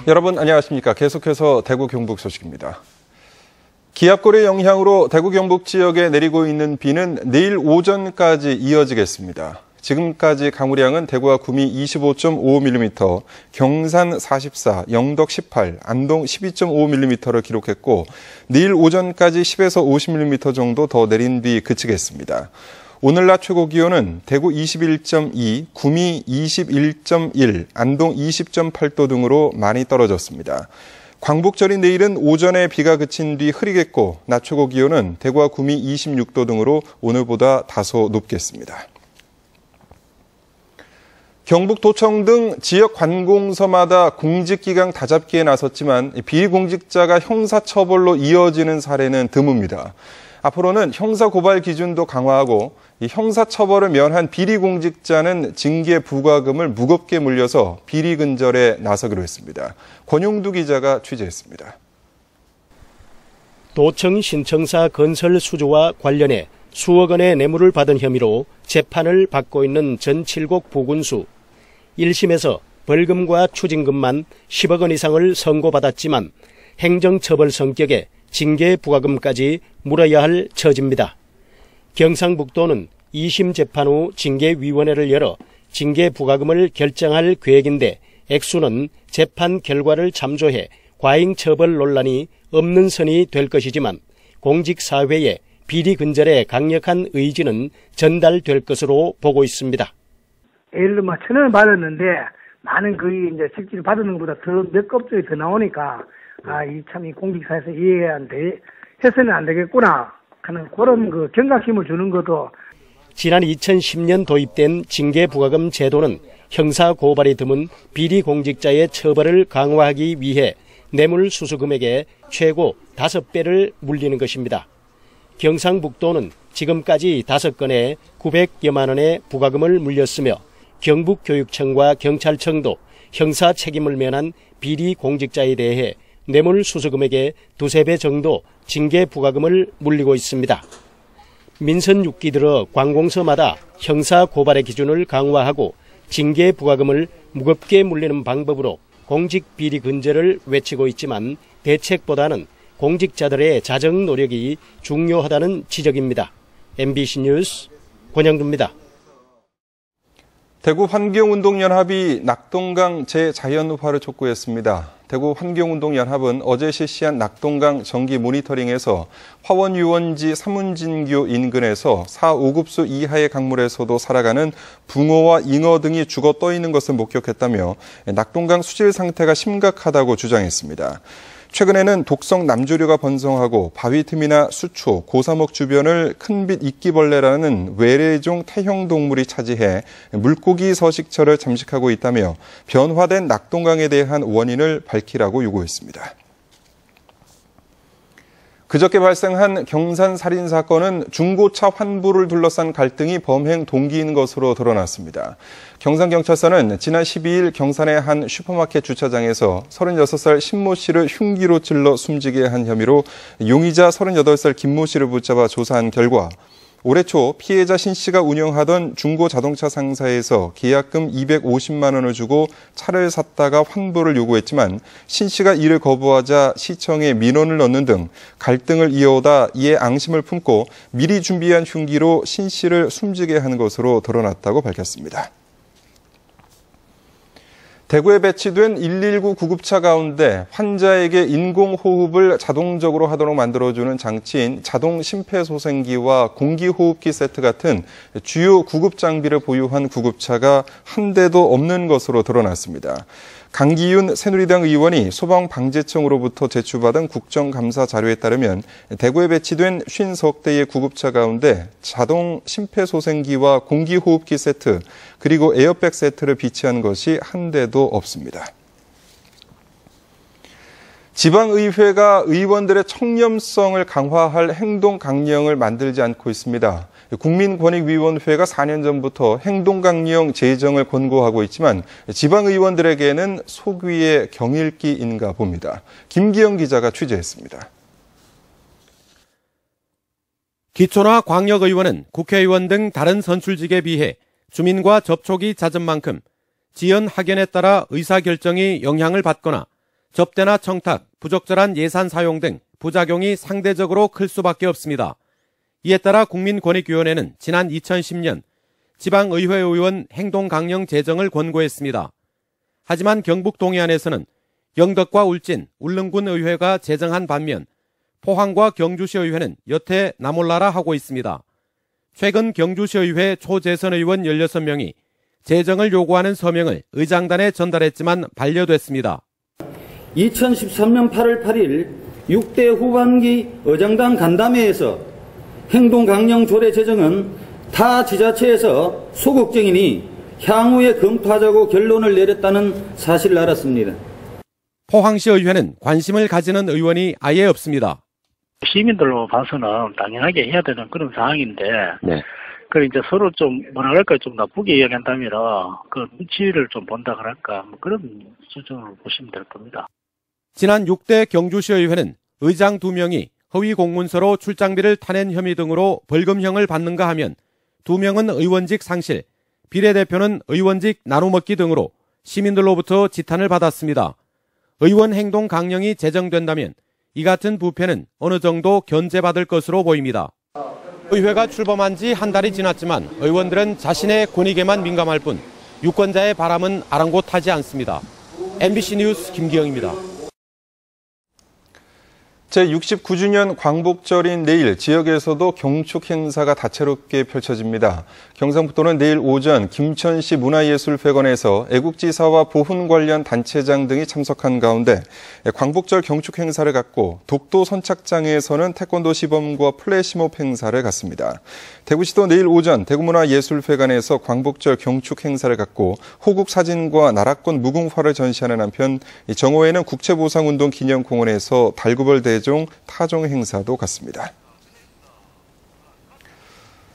여러분 안녕하십니까. 계속해서 대구 경북 소식입니다. 기압골의 영향으로 대구 경북 지역에 내리고 있는 비는 내일 오전까지 이어지겠습니다. 지금까지 강우량은 대구와 구미 25.5mm, 경산 44, 영덕 18, 안동 12.5mm를 기록했고 내일 오전까지 10에서 50mm 정도 더 내린 뒤 그치겠습니다. 오늘 낮 최고 기온은 대구 21.2, 구미 21.1, 안동 20.8도 등으로 많이 떨어졌습니다. 광복절인 내일은 오전에 비가 그친 뒤 흐리겠고 낮 최고 기온은 대구와 구미 26도 등으로 오늘보다 다소 높겠습니다. 경북도청 등 지역 관공서마다 공직기강 다잡기에 나섰지만 비공직자가 형사처벌로 이어지는 사례는 드뭅니다. 앞으로는 형사고발 기준도 강화하고 형사처벌을 면한 비리공직자는 징계 부과금을 무겁게 물려서 비리 근절에 나서기로 했습니다. 권용두 기자가 취재했습니다. 도청 신청사 건설 수주와 관련해 수억 원의 뇌물을 받은 혐의로 재판을 받고 있는 전칠곡 부군수. 1심에서 벌금과 추징금만 10억 원 이상을 선고받았지만 행정처벌 성격의 징계 부과금까지 물어야 할 처지입니다. 경상북도는 2심 재판 후 징계위원회를 열어 징계 부과금을 결정할 계획인데 액수는 재판 결과를 참조해 과잉 처벌 논란이 없는 선이 될 것이지만 공직사회의 비리 근절에 강력한 의지는 전달될 것으로 보고 있습니다. 예를 들면 1,000원을 받았는데 많은 거의 이제 실제로 받는 것보다 더 몇 껍질이 더 나오니까 이 참 이 공직사에서 해서는 안 되겠구나 하는 그런 그 경각심을 주는 것도. 지난 2010년 도입된 징계부과금 제도는 형사고발이 드문 비리공직자의 처벌을 강화하기 위해 뇌물수수 금액의 최고 5배를 물리는 것입니다. 경상북도는 지금까지 5건에 900여만 원의 부과금을 물렸으며 경북교육청과 경찰청도 형사 책임을 면한 비리 공직자에 대해 뇌물수수 금액의 2~3배 정도 징계 부과금을 물리고 있습니다. 민선 6기 들어 관공서마다 형사 고발의 기준을 강화하고 징계 부과금을 무겁게 물리는 방법으로 공직 비리 근절을 외치고 있지만 대책보다는 공직자들의 자정 노력이 중요하다는 지적입니다. MBC 뉴스 권영두입니다. 대구 환경운동연합이 낙동강 재자연화를 촉구했습니다. 대구 환경운동연합은 어제 실시한 낙동강 정기 모니터링에서 화원유원지 삼운진교 인근에서 4, 5급수 이하의 강물에서도 살아가는 붕어와 잉어 등이 죽어 떠 있는 것을 목격했다며 낙동강 수질 상태가 심각하다고 주장했습니다. 최근에는 독성 남조류가 번성하고 바위 틈이나 수초, 고사목 주변을 큰빛 이끼벌레라는 외래종 태형 동물이 차지해 물고기 서식처를 잠식하고 있다며 변화된 낙동강에 대한 원인을 밝히라고 요구했습니다. 그저께 발생한 경산 살인 사건은 중고차 환부를 둘러싼 갈등이 범행 동기인 것으로 드러났습니다. 경산경찰서는 지난 12일 경산의 한 슈퍼마켓 주차장에서 36살 신모 씨를 흉기로 찔러 숨지게 한 혐의로 용의자 38살 김모 씨를 붙잡아 조사한 결과 올해 초 피해자 신 씨가 운영하던 중고 자동차 상사에서 계약금 250만 원을 주고 차를 샀다가 환불을 요구했지만 신 씨가 이를 거부하자 시청에 민원을 넣는 등 갈등을 이어오다 이에 앙심을 품고 미리 준비한 흉기로 신 씨를 숨지게 한 것으로 드러났다고 밝혔습니다. 대구에 배치된 119 구급차 가운데 환자에게 인공호흡을 자동적으로 하도록 만들어주는 장치인 자동 심폐소생기와 공기호흡기 세트 같은 주요 구급 장비를 보유한 구급차가 한 대도 없는 것으로 드러났습니다. 강기윤 새누리당 의원이 소방방재청으로부터 제출받은 국정감사 자료에 따르면 대구에 배치된 50대의 구급차 가운데 자동 심폐소생기와 공기호흡기 세트 그리고 에어백 세트를 비치한 것이 한 대도 없습니다. 지방의회가 의원들의 청렴성을 강화할 행동 강령을 만들지 않고 있습니다. 국민권익위원회가 4년 전부터 행동 강령 제정을 권고하고 있지만 지방의원들에게는 속위의 경읽기인가 봅니다. 김기영 기자가 취재했습니다. 기초나 광역의원은 국회의원 등 다른 선출직에 비해 주민과 접촉이 잦은 만큼 지연 학연에 따라 의사결정이 영향을 받거나 접대나 청탁, 부적절한 예산 사용 등 부작용이 상대적으로 클 수밖에 없습니다. 이에 따라 국민권익위원회는 지난 2010년 지방의회 의원 행동 강령 제정을 권고했습니다. 하지만 경북 동해안에서는 영덕과 울진, 울릉군 의회가 제정한 반면 포항과 경주시 의회는 여태 나몰라라 하고 있습니다. 최근 경주시 의회 초재선 의원 16명이 제정을 요구하는 서명을 의장단에 전달했지만 반려됐습니다. 2013년 8월 8일 6대 후반기 의장단 간담회에서 행동강령 조례 제정은 타 지자체에서 소극적이니 향후에 검토하자고 결론을 내렸다는 사실을 알았습니다. 포항시 의회는 관심을 가지는 의원이 아예 없습니다. 시민들로 봐서는 당연하게 해야 되는 그런 상황인데, 네. 그 이제 서로 좀 뭐라 그럴까 좀 나쁘게 이야기한다면 그 눈치를 좀 본다 그럴까 뭐 그런 수준으로 보시면 될 겁니다. 지난 6대 경주시 의회는 의장 2명이 허위 공문서로 출장비를 타낸 혐의 등으로 벌금형을 받는가 하면 2명은 의원직 상실, 비례대표는 의원직 나눠먹기 등으로 시민들로부터 지탄을 받았습니다. 의원 행동 강령이 제정된다면 이 같은 부패는 어느 정도 견제받을 것으로 보입니다. 의회가 출범한 지 한 달이 지났지만 의원들은 자신의 권익에만 민감할 뿐 유권자의 바람은 아랑곳하지 않습니다. MBC 뉴스 김기영입니다. 제69주년 광복절인 내일 지역에서도 경축 행사가 다채롭게 펼쳐집니다. 경상북도는 내일 오전 김천시 문화예술회관에서 애국지사와 보훈 관련 단체장 등이 참석한 가운데 광복절 경축 행사를 갖고 독도 선착장에서는 태권도 시범과 플래시몹 행사를 갖습니다. 대구시도 내일 오전 대구문화예술회관에서 광복절 경축 행사를 갖고 호국 사진과 나라권 무궁화를 전시하는 한편 정오에는 국채보상운동 기념공원에서 달구벌 대종 타종 행사도 갖습니다.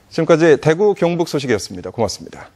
지금까지 대구 경북 소식이었습니다. 고맙습니다.